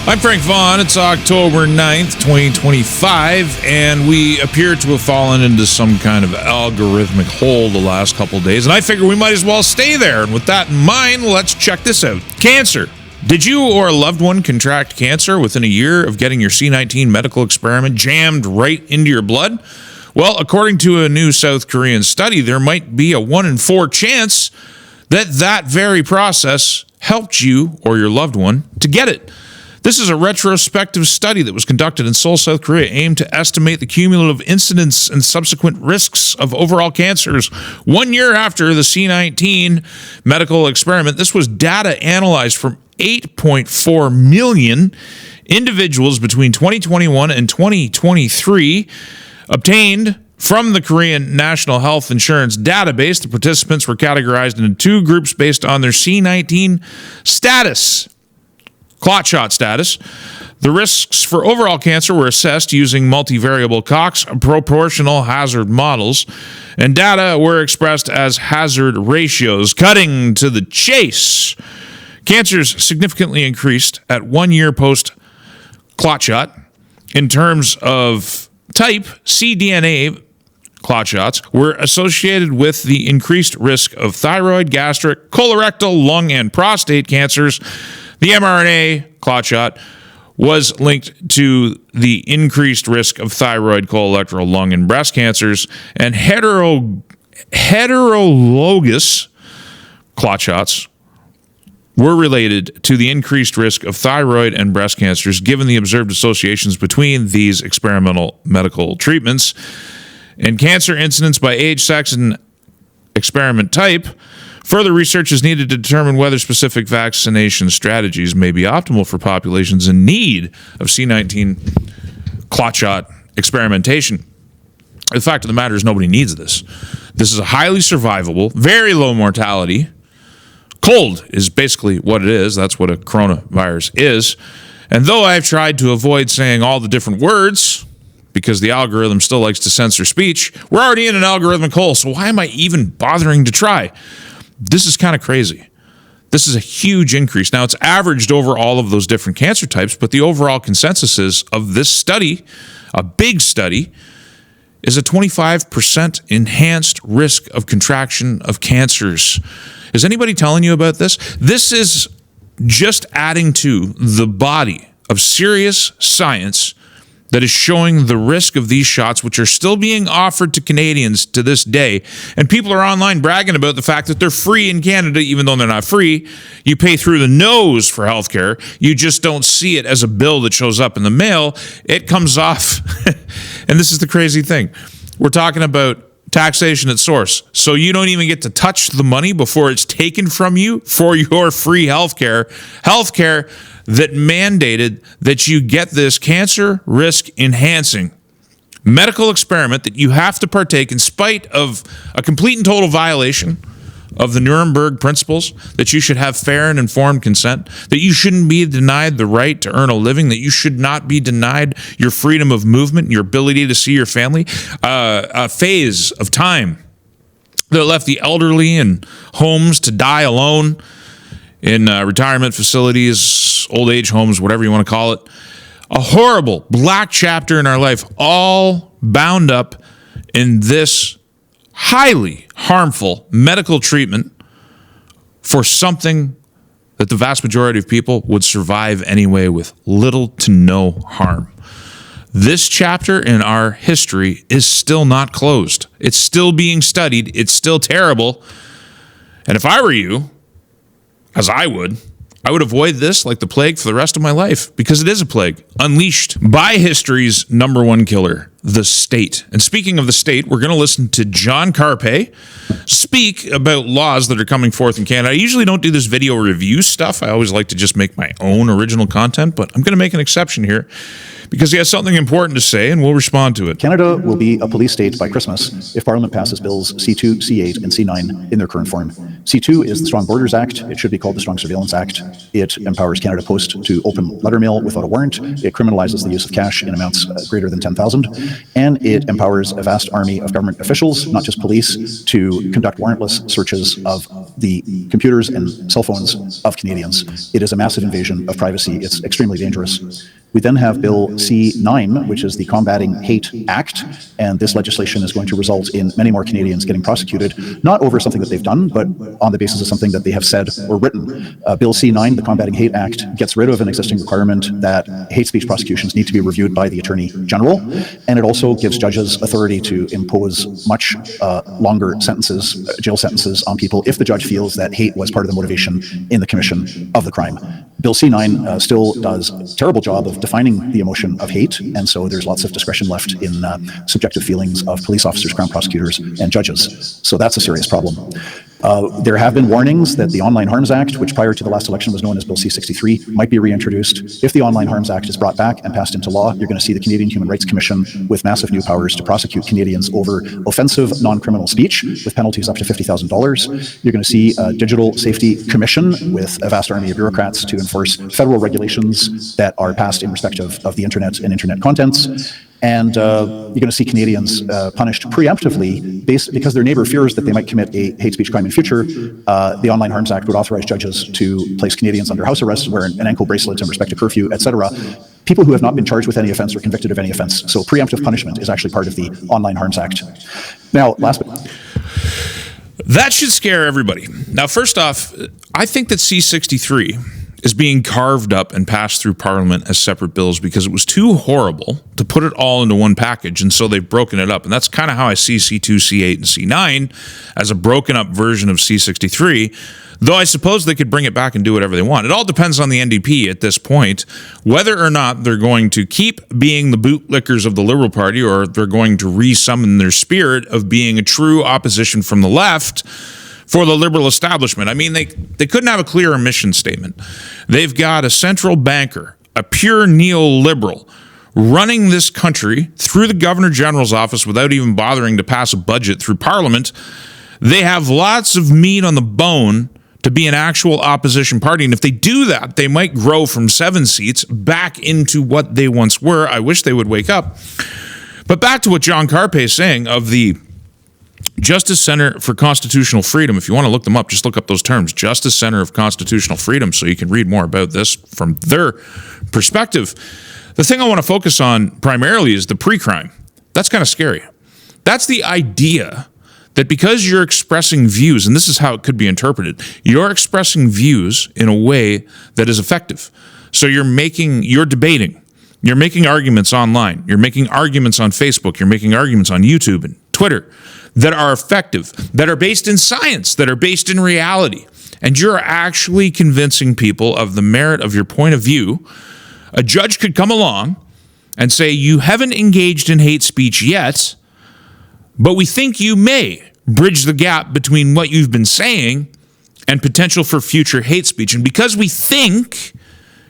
I'm Frank Vaughn. It's October 9th, 2025, and we appear to have fallen into some kind of algorithmic hole the last couple of days, and I figure we might as well stay there. And with that in mind, let's check this out. Cancer. Did you or a loved one contract cancer within a year of getting your C19 medical experiment jammed right into your blood? Well, according to a new South Korean study, there might be a 1 in 4 chance that that very process helped you or your loved one to get it. This is a retrospective study that was conducted in Seoul, South Korea, aimed to estimate the cumulative incidence and subsequent risks of overall cancers 1 year after the C19 medical experiment. This was data analyzed from 8.4 million individuals between 2021 and 2023, obtained from the Korean National Health Insurance Database. The participants were categorized into 2 groups based on their C19 status. Clot shot status. The risks for overall cancer were assessed using multivariable Cox proportional hazard models, and data were expressed as hazard ratios. Cutting to the chase, cancers significantly increased at 1 year post clot shot. In terms of type, cDNA clot shots were associated with the increased risk of thyroid, gastric, colorectal, lung, and prostate cancers. The mRNA clot shot was linked to the increased risk of thyroid, colorectal, lung, and breast cancers, and heterologous clot shots were related to the increased risk of thyroid and breast cancers, given the observed associations between these experimental medical treatments. And cancer incidence by age, sex, and experiment type. Further research is needed to determine whether specific vaccination strategies may be optimal for populations in need of C19 clot shot experimentation. The fact of the matter is nobody needs this. This is a highly survivable, very low mortality. Cold is basically what it is. That's what a coronavirus is. And though I've tried to avoid saying all the different words, because the algorithm still likes to censor speech, we're already in an algorithmic hole, so why am I even bothering to try? This is kind of crazy. This is a huge increase. Now, it's averaged over all of those different cancer types, but the overall consensus is of this study, a big study, is a 25% enhanced risk of contraction of cancers. Is anybody telling you about this? This is just adding to the body of serious science that is showing the risk of these shots, which are still being offered to Canadians to this day. And people are online bragging about the fact that they're free in Canada, even though they're not free. You pay through the nose for healthcare. You just don't see it as a bill that shows up in the mail. It comes off. And this is the crazy thing. We're talking about taxation at source. So you don't even get to touch the money before it's taken from you for your free healthcare. Healthcare that mandated that you get this cancer risk enhancing medical experiment that you have to partake in spite of a complete and total violation of the Nuremberg principles, that you should have fair and informed consent, that you shouldn't be denied the right to earn a living, that you should not be denied your freedom of movement, your ability to see your family, a phase of time that left the elderly in homes to die alone, in retirement facilities, old age homes, whatever you want to call it. A horrible black chapter in our life, all bound up in this highly harmful medical treatment for something that the vast majority of people would survive anyway with little to no harm. This chapter in our history is still not closed. It's still being studied. It's still terrible. And if I were you, as I would avoid this like the plague for the rest of my life, because it is a plague unleashed by history's number one killer, the state. And speaking of the state, we're going to listen to John Carpe speak about laws that are coming forth in Canada. I usually don't do this video review stuff. I always like to just make my own original content, but I'm going to make an exception here because he has something important to say, and we'll respond to it. Canada will be a police state by Christmas if Parliament passes bills C2, C8, and C9 in their current form. C2 is the Strong Borders Act. It should be called the Strong Surveillance Act. It empowers Canada Post to open letter mail without a warrant. It criminalizes the use of cash in amounts greater than $10,000. and it empowers a vast army of government officials, not just police, to conduct warrantless searches of the computers and cell phones of Canadians. It is a massive invasion of privacy. It's extremely dangerous. We then have Bill C-9, which is the Combating Hate Act, and this legislation is going to result in many more Canadians getting prosecuted, not over something that they've done, but on the basis of something that they have said or written. Bill C-9, the Combating Hate Act, gets rid of an existing requirement that hate speech prosecutions need to be reviewed by the Attorney General, and it also gives judges authority to impose much longer sentences, jail sentences on people if the judge feels that hate was part of the motivation in the commission of the crime. Bill C-9 still does a terrible job of defining the emotion of hate, and so there's lots of discretion left in subjective feelings of police officers, crown prosecutors, and judges. So that's a serious problem. There have been warnings that the Online Harms Act, which prior to the last election was known as Bill C-63, might be reintroduced. If the Online Harms Act is brought back and passed into law, you're going to see the Canadian Human Rights Commission with massive new powers to prosecute Canadians over offensive non-criminal speech with penalties up to $50,000. You're going to see a Digital Safety Commission with a vast army of bureaucrats to enforce federal regulations that are passed in respect of the internet and internet contents. And you're going to see Canadians punished preemptively because their neighbor fears that they might commit a hate speech crime in future. The Online Harms Act would authorize judges to place Canadians under house arrest, wear an ankle bracelet in respect to curfew, etc. People who have not been charged with any offense or convicted of any offense. So preemptive punishment is actually part of the Online Harms Act. Now, last but that should scare everybody. Now, first off, I think that C-63 is being carved up and passed through Parliament as separate bills because it was too horrible to put it all into one package, and so they've broken it up. And that's kind of how I see C2, C8, and C9 as a broken up version of C-63, though I suppose they could bring it back and do whatever they want. It all depends on the NDP at this point, whether or not they're going to keep being the bootlickers of the Liberal Party or they're going to resummon their spirit of being a true opposition from the left for the liberal establishment. I mean, they couldn't have a clearer mission statement. They've got a central banker, a pure neoliberal, running this country through the Governor General's office without even bothering to pass a budget through Parliament. They have lots of meat on the bone to be an actual opposition party. And if they do that, they might grow from 7 seats back into what they once were. I wish they would wake up. But back to what John Carpe is saying of the Justice Center for Constitutional Freedom. If you want to look them up, just look up those terms, Justice Center of Constitutional Freedom, so you can read more about this from their perspective. The thing I want to focus on primarily is the pre-crime. That's kind of scary. That's the idea that because you're expressing views, and this is how it could be interpreted, you're expressing views in a way that is effective. So you're debating, you're making arguments online, you're making arguments on Facebook, you're making arguments on YouTube and Twitter that are effective, that are based in science, that are based in reality. And you're actually convincing people of the merit of your point of view. A judge could come along and say, you haven't engaged in hate speech yet, but we think you may bridge the gap between what you've been saying and potential for future hate speech. And because we think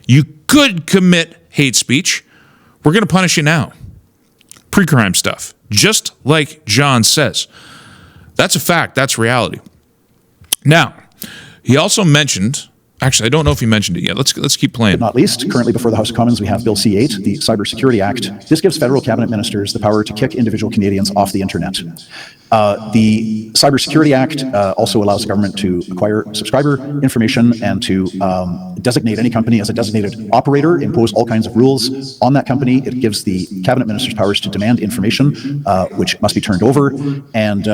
you could commit hate speech, we're going to punish you now. Pre-crime stuff, just like John says. That's a fact. That's reality. Now, he also mentioned, actually, I don't know if he mentioned it yet. Let's keep playing. But not least, currently before the House of Commons, we have Bill C-8, the Cybersecurity Act. This gives federal cabinet ministers the power to kick individual Canadians off the internet. The Cybersecurity Act also allows the government to acquire subscriber information and to designate any company as a designated operator, impose all kinds of rules on that company. It gives the cabinet ministers powers to demand information, which must be turned over, and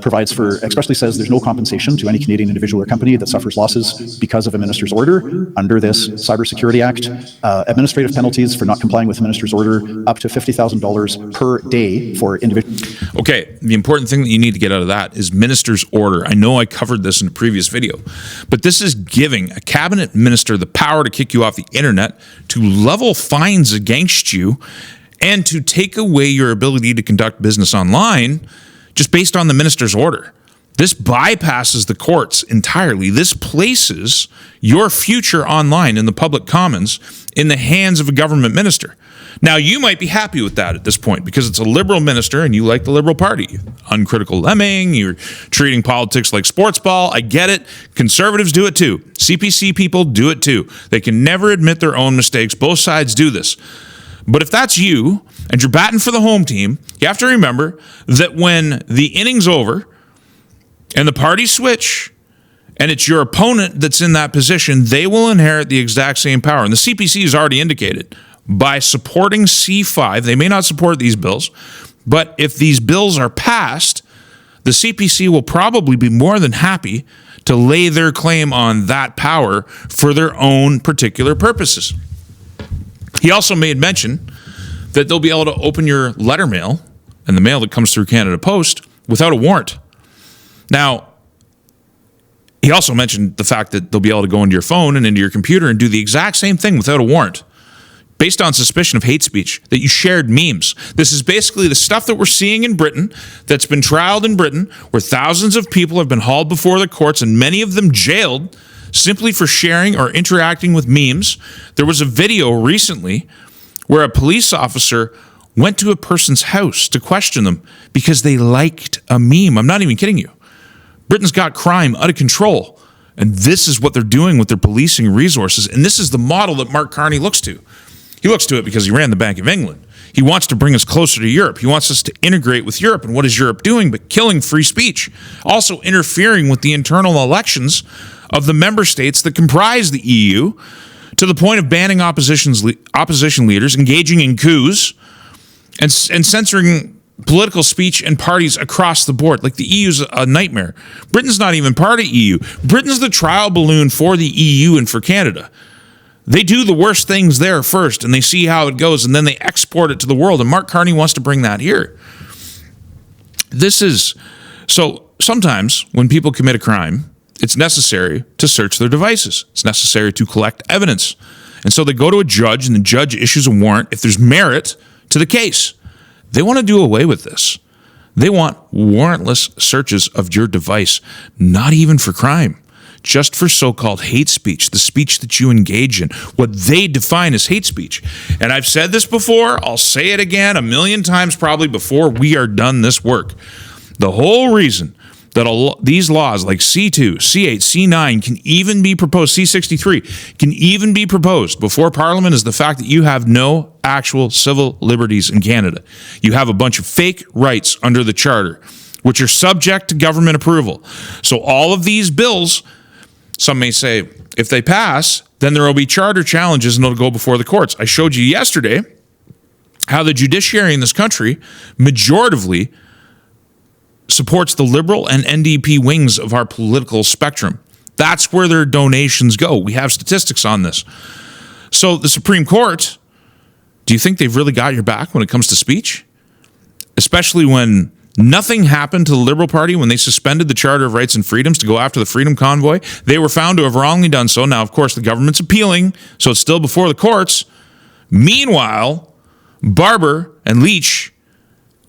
provides for, expressly says there's no compensation to any Canadian individual or company that suffers losses because of a minister's order under this Cybersecurity Act. Administrative penalties for not complying with the minister's order up to $50,000 per day for individuals. Okay, the important thing that you need to get out of that is minister's order. I know I covered this in a previous video, but this is giving a cabinet minister the power to kick you off the internet, to level fines against you, and to take away your ability to conduct business online just based on the minister's order. This bypasses the courts entirely. This places your future online in the public commons in the hands of a government minister. Now, you might be happy with that at this point because it's a liberal minister and you like the Liberal Party. Uncritical lemming, you're treating politics like sports ball. I get it. Conservatives do it too. CPC people do it too. They can never admit their own mistakes. Both sides do this. But if that's you and you're batting for the home team, you have to remember that when the inning's over and the parties switch and it's your opponent that's in that position, they will inherit the exact same power. And the CPC has already indicated by supporting C5, they may not support these bills, but if these bills are passed, the CPC will probably be more than happy to lay their claim on that power for their own particular purposes. He also made mention that they'll be able to open your letter mail and the mail that comes through Canada Post without a warrant. Now, he also mentioned the fact that they'll be able to go into your phone and into your computer and do the exact same thing without a warrant, based on suspicion of hate speech, that you shared memes. This is basically the stuff that we're seeing in Britain, that's been trialed in Britain, where thousands of people have been hauled before the courts and many of them jailed simply for sharing or interacting with memes. There was a video recently where a police officer went to a person's house to question them because they liked a meme. I'm not even kidding you. Britain's got crime out of control, and this is what they're doing with their policing resources, and this is the model that Mark Carney looks to. He looks to it because he ran the Bank of England. He wants to bring us closer to Europe. He wants us to integrate with Europe. And what is Europe doing but killing free speech? Also interfering with the internal elections of the member states that comprise the EU, to the point of banning opposition leaders, engaging in coups, and censoring political speech and parties across the board. Like, the EU's a nightmare. Britain's not even part of EU. Britain's the trial balloon for the EU and for Canada. They do the worst things there first, and they see how it goes, and then they export it to the world. And Mark Carney wants to bring that here. So sometimes when people commit a crime, it's necessary to search their devices. It's necessary to collect evidence. And so they go to a judge, and the judge issues a warrant if there's merit to the case. They want to do away with this. They want warrantless searches of your device, not even for crime, just for so-called hate speech, the speech that you engage in, what they define as hate speech. And I've said this before, I'll say it again 1,000,000 times probably before we are done this work. The whole reason that these laws like C2, C8, C9 can even be proposed, C63 can even be proposed before Parliament is the fact that you have no actual civil liberties in Canada. You have a bunch of fake rights under the Charter, which are subject to government approval. So all of these bills, some may say, if they pass, then there will be charter challenges and it'll go before the courts. I showed you yesterday how the judiciary in this country majoritively supports the Liberal and NDP wings of our political spectrum. That's where their donations go. We have statistics on this. So the Supreme Court, do you think they've really got your back when it comes to speech? Especially when nothing happened to the Liberal Party when they suspended the Charter of Rights and Freedoms to go after the Freedom Convoy. They were found to have wrongly done so. Now, of course, the government's appealing, so it's still before the courts. Meanwhile, Barber and Leach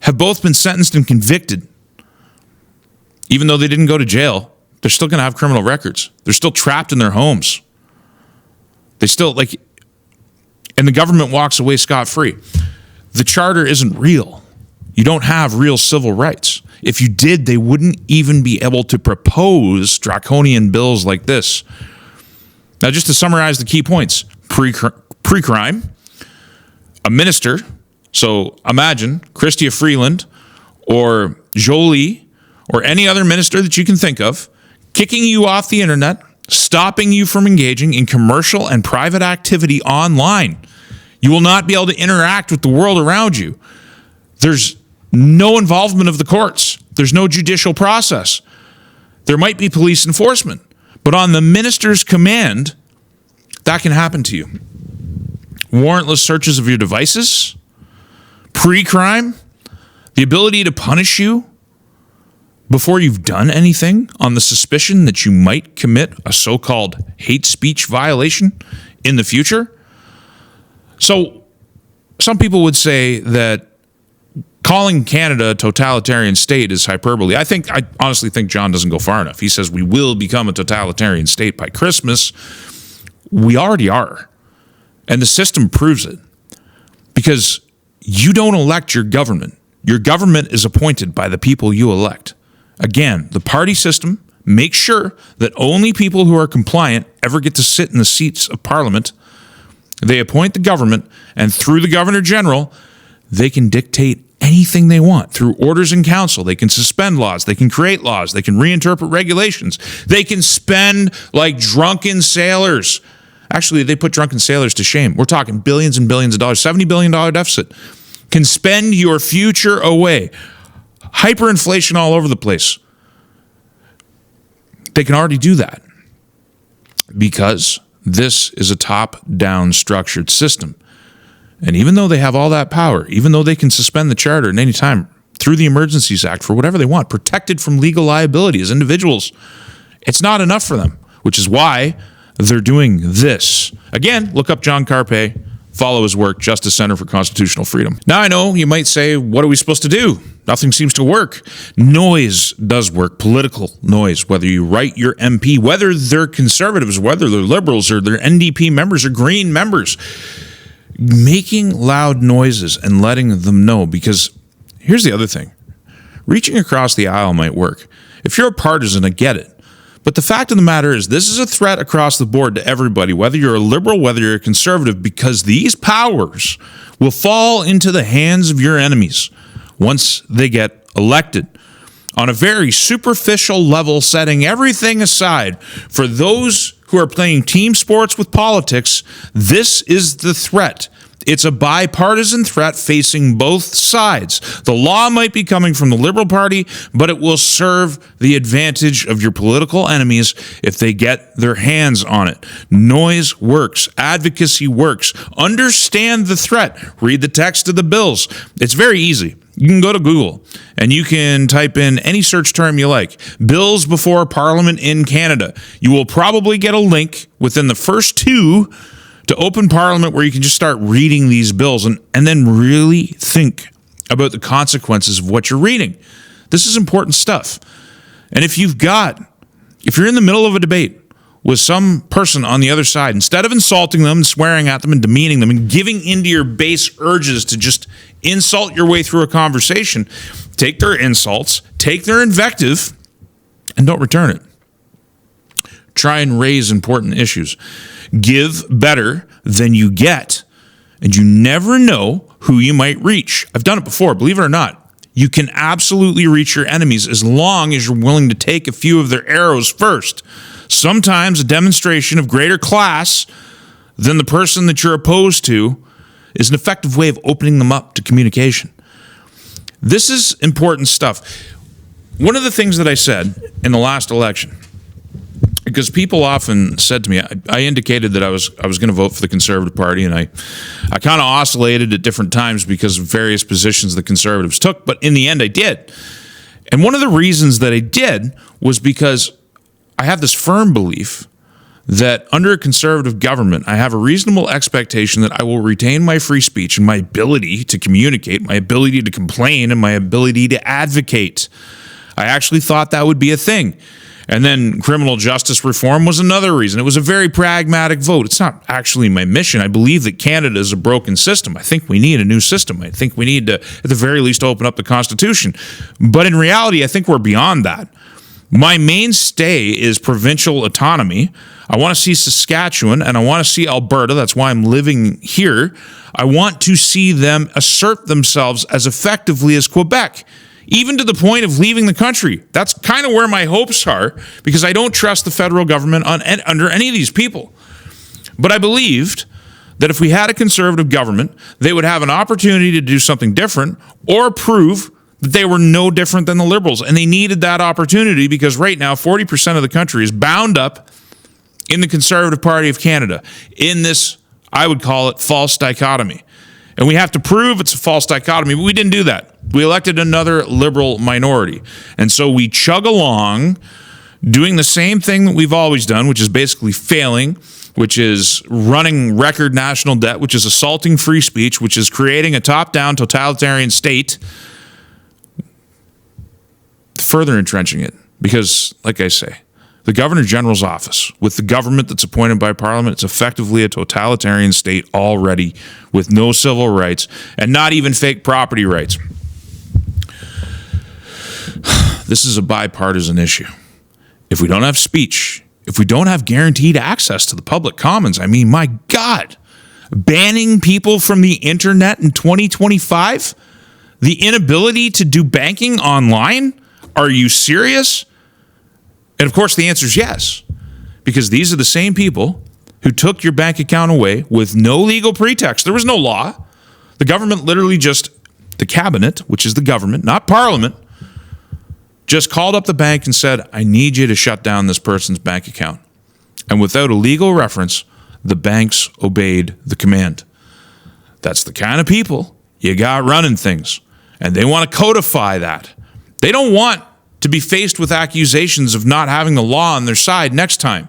have both been sentenced and convicted. Even though they didn't go to jail, they're still going to have criminal records. They're still trapped in their homes. They still, and the government walks away scot-free. The Charter isn't real. You don't have real civil rights. If you did, they wouldn't even be able to propose draconian bills like this. Now, just to summarize the key points, pre-crime, a minister, so imagine Chrystia Freeland or Jolie or any other minister that you can think of, kicking you off the internet, stopping you from engaging in commercial and private activity online. You will not be able to interact with the world around you. There's no involvement of the courts. There's no judicial process. There might be police enforcement, but on the minister's command, that can happen to you. Warrantless searches of your devices, pre-crime, the ability to punish you before you've done anything on the suspicion that you might commit a so-called hate speech violation in the future. So some people would say that calling Canada a totalitarian state is hyperbole. I honestly think John doesn't go far enough. He says we will become a totalitarian state by Christmas. We already are. And the system proves it. Because you don't elect your government. Your government is appointed by the people you elect. Again, the party system makes sure that only people who are compliant ever get to sit in the seats of Parliament. They appoint the government, and through the governor general, they can dictate anything they want through orders in council. They can suspend laws. They can create laws. They can reinterpret regulations. They can spend like drunken sailors. Actually, they put drunken sailors to shame. We're talking billions and billions of dollars, $70 billion deficit. Can spend your future away. Hyperinflation all over the place. They can already do that because this is a top-down structured system. And even though they have all that power, even though they can suspend the charter at any time through the Emergencies Act for whatever they want, protected from legal liability as individuals, it's not enough for them, which is why they're doing this. Again, look up John Carpe, follow his work, Justice Center for Constitutional Freedom. Now, I know you might say, what are we supposed to do? Nothing seems to work. Noise does work, political noise, whether you write your MP, whether they're conservatives, whether they're liberals, or they're NDP members or Green members. Making loud noises and letting them know, because here's the other thing. Reaching across the aisle might work. If you're a partisan, I get it. But the fact of the matter is, this is a threat across the board to everybody, whether you're a liberal, whether you're a conservative, because these powers will fall into the hands of your enemies once they get elected. On a very superficial level, setting everything aside, for those who are playing team sports with politics, this is the threat. It's a bipartisan threat facing both sides. The law might be coming from the Liberal Party, but it will serve the advantage of your political enemies if they get their hands on it. Noise works. Advocacy works. Understand the threat. Read the text of the bills. It's very easy. You can go to Google and you can type in any search term you like. Bills before Parliament in Canada. You will probably get a link within the first two to Open Parliament where you can just start reading these bills and then really think about the consequences of what you're reading. This is important stuff. And if you're in the middle of a debate with some person on the other side, instead of insulting them, swearing at them, and demeaning them, and giving into your base urges to just insult your way through a conversation, take their insults, take their invective, and don't return it. Try and raise important issues. Give better than you get, and you never know who you might reach. I've done it before, believe it or not. You can absolutely reach your enemies as long as you're willing to take a few of their arrows first. Sometimes a demonstration of greater class than the person that you're opposed to is an effective way of opening them up to communication. This is important stuff. One of the things that I said in the last election, because people often said to me, I indicated that I was going to vote for the Conservative Party, and I kind of oscillated at different times because of various positions the Conservatives took, but in the end I did. And one of the reasons that I did was because I have this firm belief that under a conservative government, I have a reasonable expectation that I will retain my free speech and my ability to communicate, my ability to complain, and my ability to advocate. I actually thought that would be a thing. And then criminal justice reform was another reason. It was a very pragmatic vote. It's not actually my mission. I believe that Canada is a broken system. I think we need a new system. I think we need to, at the very least, open up the Constitution. But in reality, I think we're beyond that. My mainstay is provincial autonomy. I want to see Saskatchewan and I want to see Alberta. That's why I'm living here. I want to see them assert themselves as effectively as Quebec, even to the point of leaving the country. That's kind of where my hopes are, because I don't trust the federal government under any of these people. But I believed that if we had a conservative government, they would have an opportunity to do something different or prove that they were no different than the Liberals. And they needed that opportunity because right now 40% of the country is bound up in the Conservative Party of Canada in this, I would call it, false dichotomy. And we have to prove it's a false dichotomy, but we didn't do that. We elected another Liberal minority. And so we chug along doing the same thing that we've always done, which is basically failing, which is running record national debt, which is assaulting free speech, which is creating a top-down totalitarian state, further entrenching it. Because, like I say, the Governor General's office, with the government that's appointed by Parliament, it's effectively a totalitarian state already, with no civil rights and not even fake property rights. This is a bipartisan issue. If we don't have speech, if we don't have guaranteed access to the public commons, I mean, my God, Banning people from the internet in 2025? The inability to do banking online? Are you serious? And of course, the answer is yes, because these are the same people who took your bank account away with no legal pretext. There was no law. The government literally just, the cabinet, which is the government, not parliament, just called up the bank and said, I need you to shut down this person's bank account. And without a legal reference, the banks obeyed the command. That's the kind of people you got running things. And they want to codify that. They don't want to be faced with accusations of not having the law on their side next time.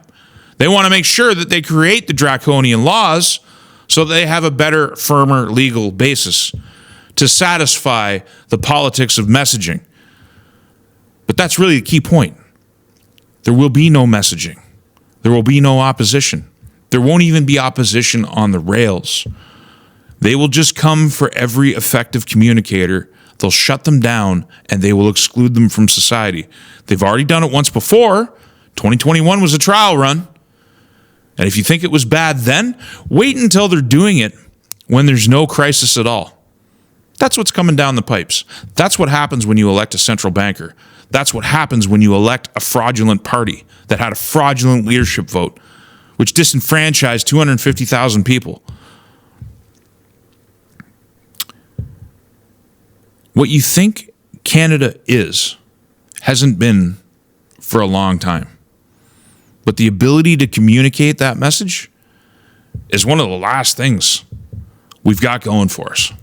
They want to make sure that they create the draconian laws so they have a better, firmer legal basis to satisfy the politics of messaging. But that's really the key point. There will be no messaging. There will be no opposition. There won't even be opposition on the rails. They will just come for every effective communicator. They'll shut them down and they will exclude them from society. They've already done it once before. 2021 was a trial run. And if you think it was bad then, wait until they're doing it when there's no crisis at all. That's what's coming down the pipes. That's what happens when you elect a central banker. That's what happens when you elect a fraudulent party that had a fraudulent leadership vote, which disenfranchised 250,000 people. What you think Canada hasn't been for a long time. But the ability to communicate that message is one of the last things we've got going for us.